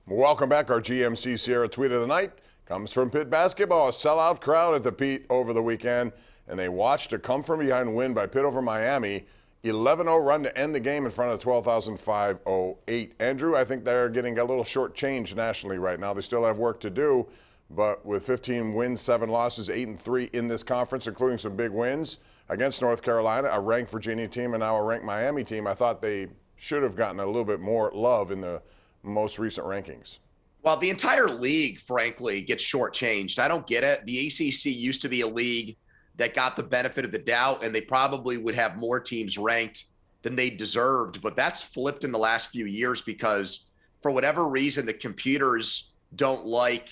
Welcome back. Our GMC Sierra tweet of the night comes from Pitt basketball. A sellout crowd at the Pete over the weekend, and they watched a come-from-behind win by Pitt over Miami. 11-0 run to end the game in front of 12,508. Andrew, I think they're getting a little short-changed nationally right now. They still have work to do, but with 15 wins, 7 losses, 8-3 in this conference, including some big wins against North Carolina, a ranked Virginia team, and now a ranked Miami team, I thought they should have gotten a little bit more love in the most recent rankings. Well, the entire league, frankly, gets shortchanged. I don't get it. The ACC used to be a league that got the benefit of the doubt, and they probably would have more teams ranked than they deserved. But that's flipped in the last few years because for whatever reason, the computers don't like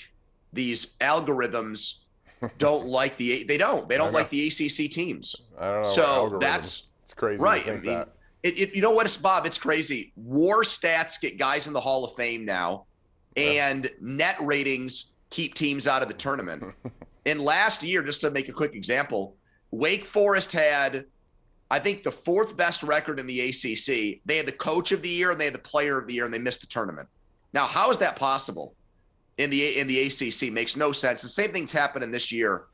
these algorithms, don't like they don't like the ACC teams. I don't know. So it's crazy right. To think that. You know what, Bob? It's crazy. WAR stats get guys in the Hall of Fame now, and net ratings keep teams out of the tournament. And last year, just to make a quick example, Wake Forest had, I think, the 4th best record in the ACC. They had the coach of the year and they had the player of the year, and they missed the tournament. Now, how is that possible in the ACC? Makes no sense. The same thing's happening this year,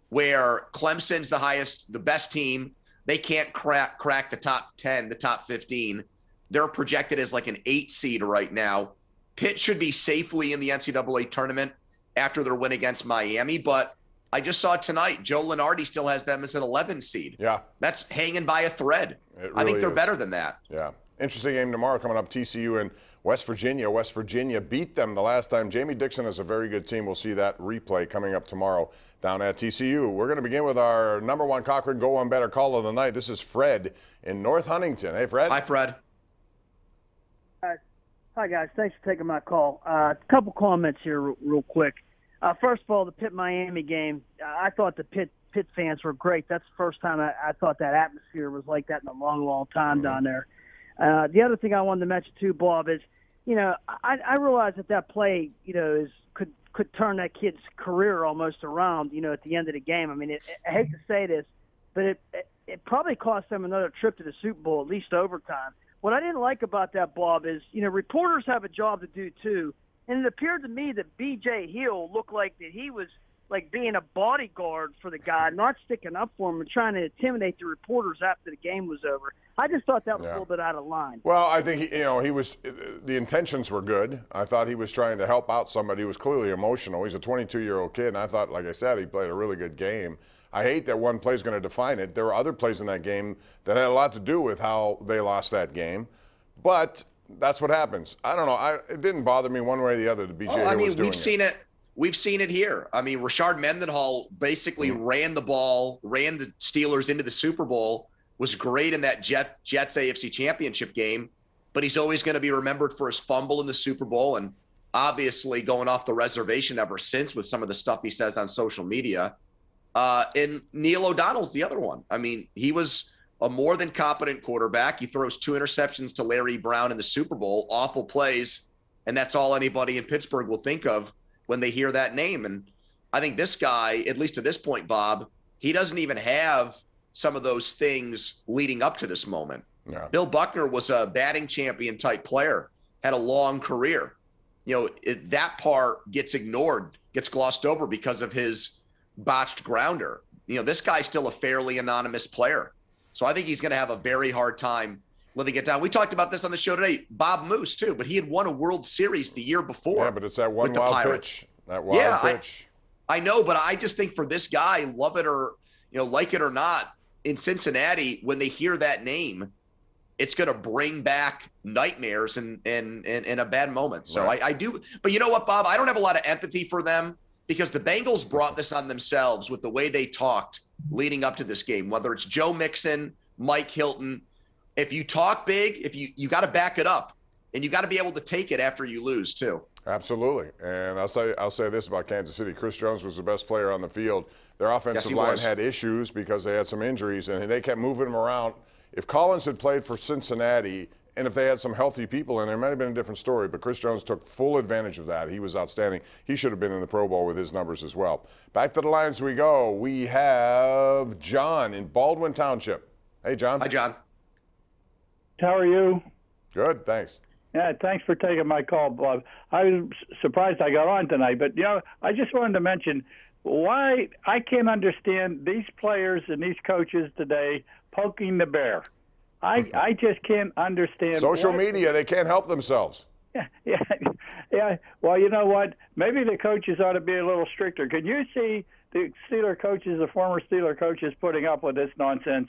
where Clemson's the best team. They can't crack the top 10, the top 15. They're projected as like an 8 seed right now. Pitt should be safely in the NCAA tournament after their win against Miami. But I just saw tonight, Joe Lunardi still has them as an 11 seed. Yeah. That's hanging by a thread. Really I think they're is. better than that. Yeah. Interesting game tomorrow coming up, TCU and West Virginia. West Virginia beat them the last time. Jamie Dixon is a very good team. We'll see that replay coming up tomorrow down at TCU. We're going to begin with our number one Cochrane Go On Better call of the night. This is Fred in North Huntington. Hey, Fred. Hi, Fred. Hi, guys. Thanks for taking my call. A couple comments here real quick. First of all, the Pitt-Miami game, I thought the Pitt fans were great. That's the first time I thought that atmosphere was like that in a long, long time down there. The other thing I wanted to mention, too, Bob, is, I realize that play, could turn that kid's career almost around, at the end of the game. I mean, I hate to say this, but it probably cost them another trip to the Super Bowl, at least overtime. What I didn't like about that, Bob, is, reporters have a job to do, too. And it appeared to me that B.J. Hill looked like that he was like being a bodyguard for the guy, not sticking up for him and trying to intimidate the reporters after the game was over. I just thought that was a little bit out of line. Well, I think the intentions were good. I thought he was trying to help out somebody who was clearly emotional. He's a 22-year-old kid, and I thought, like I said, he played a really good game. I hate that one play is going to define it. There were other plays in that game that had a lot to do with how they lost that game, but that's what happens. I don't know. It didn't bother me one way or the other that B.J. Hill was doing we've seen it. We've seen it here. I mean, Rashard Mendenhall basically ran the ball, ran the Steelers into the Super Bowl, was great in that Jets AFC Championship game, but he's always going to be remembered for his fumble in the Super Bowl and obviously going off the reservation ever since with some of the stuff he says on social media. And Neil O'Donnell's the other one. I mean, he was a more than competent quarterback. He throws 2 interceptions to Larry Brown in the Super Bowl, awful plays, and that's all anybody in Pittsburgh will think of when they hear that name. And I think this guy, at least to this point, Bob, he doesn't even have some of those things leading up to this moment. Yeah. Bill Buckner was a batting champion type player, had a long career. That part gets ignored, gets glossed over because of his botched grounder. This guy's still a fairly anonymous player. So I think he's going to have a very hard time living it down. We talked about this on the show today. Bob Moose, too, but he had won a World Series the year before. Yeah, but it's that one wild pitch. That wild pitch. I know, but I just think for this guy, love it or, like it or not, in Cincinnati, when they hear that name, it's going to bring back nightmares and a bad moment. So right. I do. But you know what, Bob? I don't have a lot of empathy for them because the Bengals brought this on themselves with the way they talked leading up to this game, whether it's Joe Mixon, Mike Hilton. If you talk big, if you got to back it up, and you got to be able to take it after you lose too. Absolutely. And I'll say this about Kansas City. Chris Jones was the best player on the field. Their offensive line had issues because they had some injuries, and they kept moving him around. If Collins had played for Cincinnati, and if they had some healthy people in there, it might have been a different story. But Chris Jones took full advantage of that. He was outstanding. He should have been in the Pro Bowl with his numbers as well. Back to the Lions we go. We have John in Baldwin Township. Hey, John. Hi, John. How are you? Good, thanks. Yeah, thanks for taking my call, Bob. I was surprised I got on tonight, but I just wanted to mention why I can't understand these players and these coaches today poking the bear. I just can't understand. Social media, they can't help themselves. Yeah. Well, you know what? Maybe the coaches ought to be a little stricter. Can you see the Steeler coaches, the former Steeler coaches, putting up with this nonsense?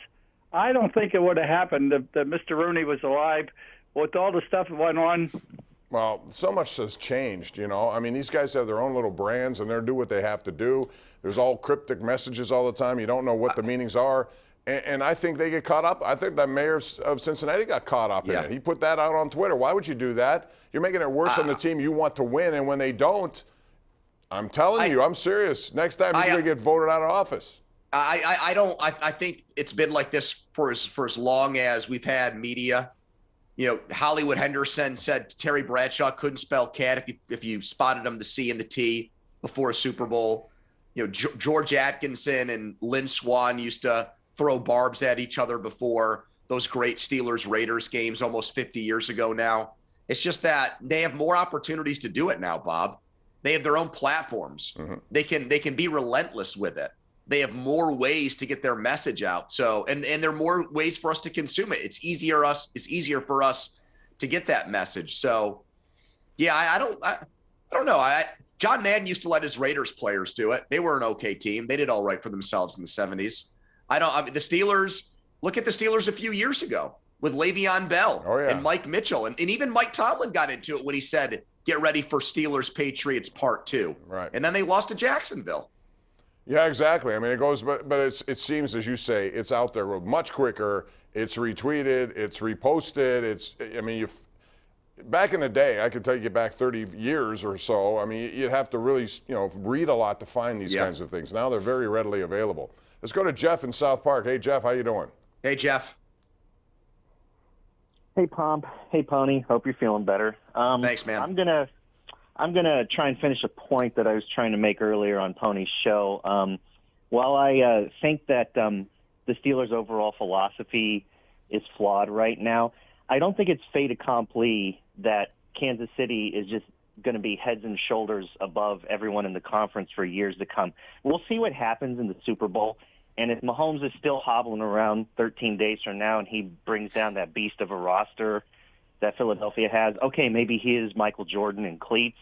I don't think it would have happened if Mr. Rooney was alive. With all the stuff that went on. Well, so much has changed, I mean, these guys have their own little brands, and they're do what they have to do. There's all cryptic messages all the time. You don't know what the meanings are. And I think they get caught up. I think that mayor of Cincinnati got caught up in it. He put that out on Twitter. Why would you do that? You're making it worse on the team you want to win, and when they don't, I'm telling you, I'm serious. Next time he's going to get voted out of office. I think it's been like this for as long as we've had media. Hollywood Henderson said Terry Bradshaw couldn't spell cat if you spotted him the C and the T before a Super Bowl. George Atkinson and Lynn Swann used to throw barbs at each other before those great Steelers-Raiders games almost 50 years ago now. It's just that they have more opportunities to do it now, Bob. They have their own platforms. Mm-hmm. They can be relentless with it. They have more ways to get their message out. So, and there are more ways for us to consume it. It's easier for us to get that message. So, yeah, I don't know. John Madden used to let his Raiders players do it. They were an okay team. They did all right for themselves in the 70s. The Steelers, look at the Steelers a few years ago with Le'Veon Bell and Mike Mitchell. And even Mike Tomlin got into it when he said, get ready for Steelers Patriots Part 2. Right. And then they lost to Jacksonville. Yeah, exactly. I mean, it goes, but it seems, as you say, it's out there much quicker. It's retweeted, it's reposted. Back in the day, I could take you back 30 years or so. I mean, you'd have to really, read a lot to find these kinds of things. Now they're very readily available. Let's go to Jeff in South Park. Hey, Jeff, how you doing? Hey, Jeff. Hey, Pomp. Hey, Pony. Hope you're feeling better. Thanks, man. I'm gonna try and finish a point that I was trying to make earlier on Pony's show. While I think that the Steelers' overall philosophy is flawed right now, I don't think it's fait accompli that Kansas City is just going to be heads and shoulders above everyone in the conference for years to come. We'll see what happens in the Super Bowl. And if Mahomes is still hobbling around 13 days from now and he brings down that beast of a roster that Philadelphia has, okay, maybe he is Michael Jordan in cleats.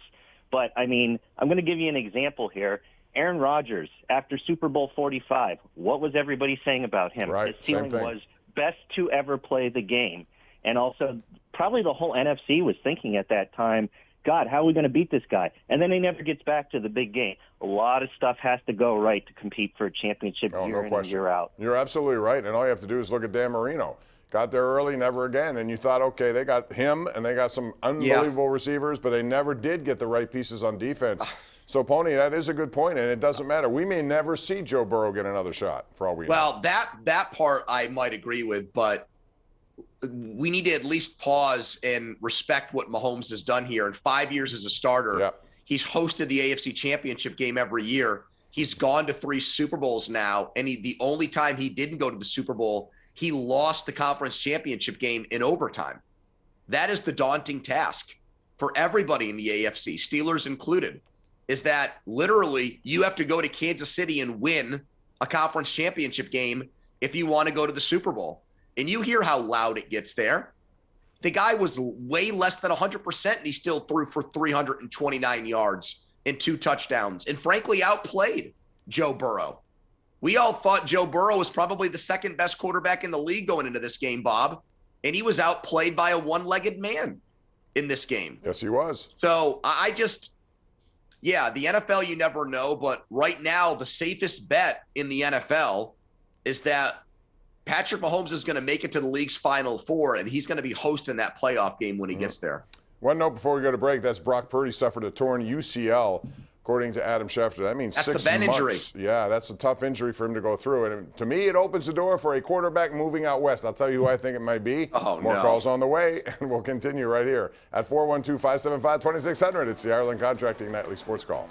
But, I'm going to give you an example here. Aaron Rodgers, after Super Bowl 45, what was everybody saying about him? Right, his ceiling was best to ever play the game. And also, probably the whole NFC was thinking at that time, God, how are we going to beat this guy? And then he never gets back to the big game. A lot of stuff has to go right to compete for a championship year in and year out. You're absolutely right. And all you have to do is look at Dan Marino. Got there early, never again. And you thought, okay, they got him and they got some unbelievable receivers, but they never did get the right pieces on defense. So, Pony, that is a good point, and it doesn't matter. We may never see Joe Burrow get another shot, for all we know. Well, that part I might agree with, but we need to at least pause and respect what Mahomes has done here. In 5 years as a starter, he's hosted the AFC Championship game every year. He's gone to 3 Super Bowls now, and the only time he didn't go to the Super Bowl, he lost the conference championship game in overtime. That is the daunting task for everybody in the AFC, Steelers included, is that literally you have to go to Kansas City and win a conference championship game if you want to go to the Super Bowl. And you hear how loud it gets there. The guy was way less than 100%, and he still threw for 329 yards and 2 touchdowns, and frankly outplayed Joe Burrow. We all thought Joe Burrow was probably the second best quarterback in the league going into this game, Bob, and he was outplayed by a one-legged man in this game. Yes, he was. So the NFL, you never know, but right now the safest bet in the NFL is that Patrick Mahomes is going to make it to the league's Final Four, and he's going to be hosting that playoff game when he gets there. One note before we go to break, that's Brock Purdy suffered a torn UCL, according to Adam Schefter. That means that's 6 the Ben months. Injury. Yeah, that's a tough injury for him to go through. And to me, it opens the door for a quarterback moving out west. I'll tell you who I think it might be. More calls on the way, and we'll continue right here at 412-575-2600. It's the Ireland Contracting Nightly Sports Call.